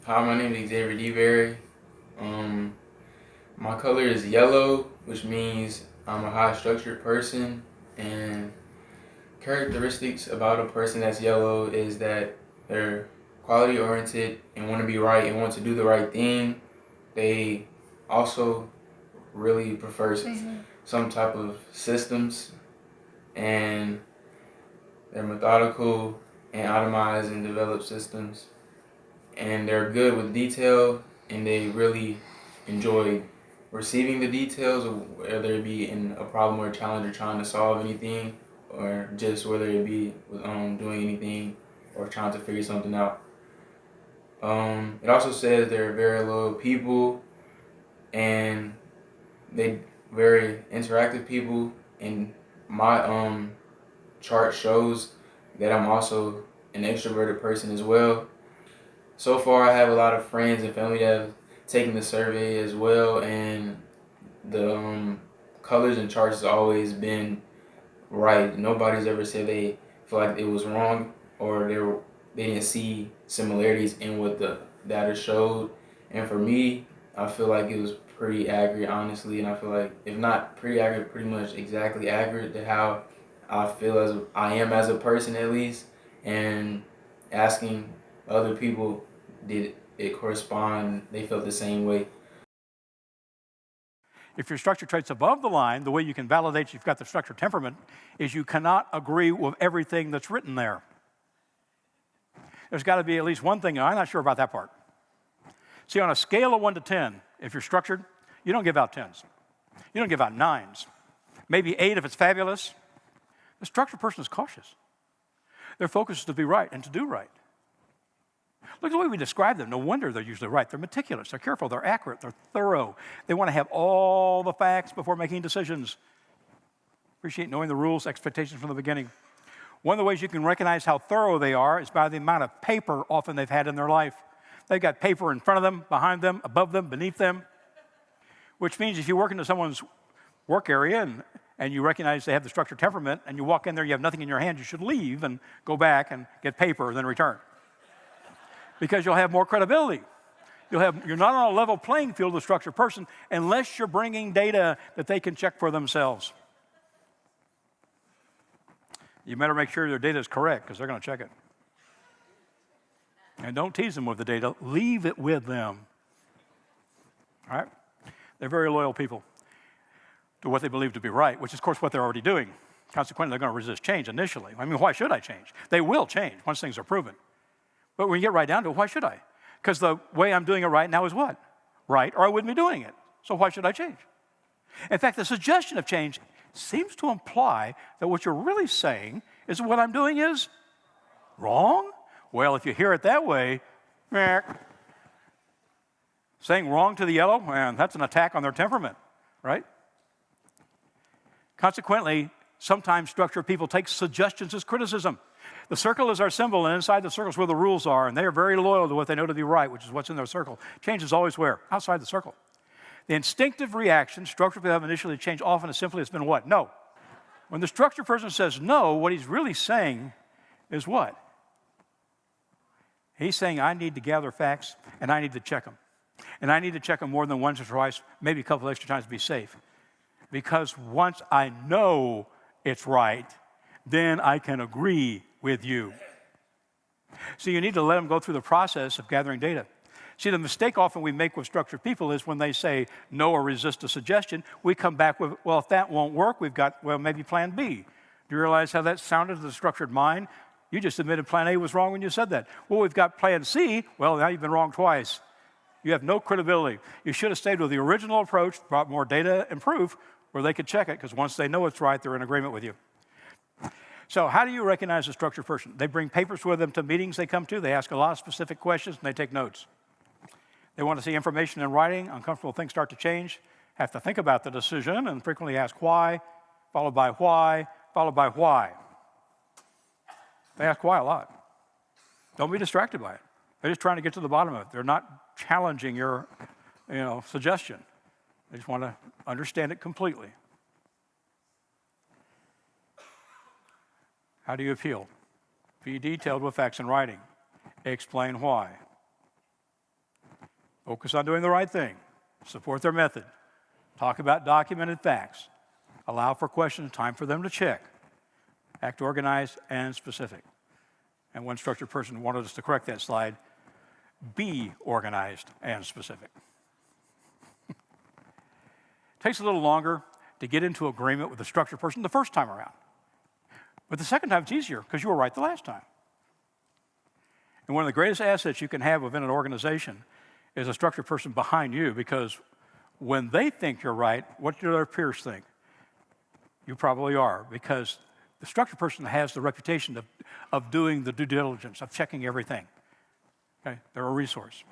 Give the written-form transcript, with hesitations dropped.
Hi, my name is Xavier DeBerry. Um, my color is yellow, which means I'm a high structured person. And characteristics about a person that's yellow is that they're quality oriented and want to be right and want to do the right thing. They also really prefer some type of systems, and they're methodical and itemize and develop systems. And they're good with detail, and they really enjoy receiving the details, of whether it be in a problem or a challenge or trying to solve anything, or just whether it be with doing anything or trying to figure something out. It also says they're very loyal people, and they very interactive people. And my chart shows that I'm also an extroverted person as well. So far, I have a lot of friends and family that have taken the survey as well, and the colors and charts has always been right. Nobody's ever said they feel like it was wrong, or they didn't see similarities in what the data showed. And for me, I feel like it was pretty accurate, honestly, and I feel like if not pretty accurate, pretty much exactly accurate to how I feel as I am as a person at least. And asking other people, did it correspond? They felt the same way. If your structure trait's above the line, the way you can validate you've got the structure temperament is you cannot agree with everything that's written there. There's got to be at least one thing, and I'm not sure about that part. See, on a scale of 1 to 10, if you're structured, you don't give out 10s. You don't give out 9s. Maybe 8 if it's fabulous. The structured person is cautious. Their focus is to be right and to do right. Look at the way we describe them. No wonder they're usually right. They're meticulous, they're careful, they're accurate, they're thorough. They want to have all the facts before making decisions. Appreciate knowing the rules, expectations from the beginning. One of the ways you can recognize how thorough they are is by the amount of paper often they've had in their life. They've got paper in front of them, behind them, above them, beneath them, which means if you work into someone's work area and you recognize they have the structured temperament and you walk in there, you have nothing in your hand, you should leave and go back and get paper and then return. Because you'll have more credibility. You're not on a level playing field with a structured person unless you're bringing data that they can check for themselves. You better make sure your data is correct because they're going to check it. And don't tease them with the data. Leave it with them. All right? They're very loyal people to what they believe to be right, which is, of course, what they're already doing. Consequently, they're going to resist change initially. I mean, why should I change? They will change once things are proven. But when you get right down to it, why should I? Because the way I'm doing it right now is what? Right, or I wouldn't be doing it. So why should I change? In fact, the suggestion of change seems to imply that what you're really saying is what I'm doing is wrong. Well, if you hear it that way, saying wrong to the yellow, man, that's an attack on their temperament, right? Consequently, sometimes structured people take suggestions as criticism. The circle is our symbol, and inside the circle is where the rules are, and they are very loyal to what they know to be right, which is what's in their circle. Change is always where? Outside the circle. The instinctive reaction structured people have initially to change often as simply has been what? No. When the structured person says no, what he's really saying is what? He's saying, I need to gather facts, and I need to check them. And I need to check them more than once or twice, maybe a couple extra times to be safe. Because once I know it's right, then I can agree with you. So you need to let them go through the process of gathering data. See, the mistake often we make with structured people is when they say no or resist a suggestion, we come back with, well, if that won't work, we've got, well, maybe plan B. Do you realize how that sounded to the structured mind? You just admitted plan A was wrong when you said that. Well, we've got plan C. Well, now you've been wrong twice. You have no credibility. You should have stayed with the original approach, brought more data and proof where they could check it, because once they know it's right, they're in agreement with you. So how do you recognize a structured person? They bring papers with them to meetings they come to. They ask a lot of specific questions, and they take notes. They want to see information in writing. Uncomfortable things start to change. Have to think about the decision and frequently ask why, followed by why, followed by why. They ask why a lot. Don't be distracted by it. They're just trying to get to the bottom of it. They're not challenging your suggestion. They just want to understand it completely. How do you appeal? Be detailed with facts in writing. Explain why. Focus on doing the right thing. Support their method. Talk about documented facts. Allow for questions, time for them to check. Act organized and specific. And one structured person wanted us to correct that slide. Be organized and specific. Takes a little longer to get into agreement with the structured person the first time around. But the second time it's easier because you were right the last time. And one of the greatest assets you can have within an organization is a structured person behind you, because when they think you're right, what do their peers think? You probably are, because the structured person has the reputation of doing the due diligence, of checking everything. Okay? They're a resource.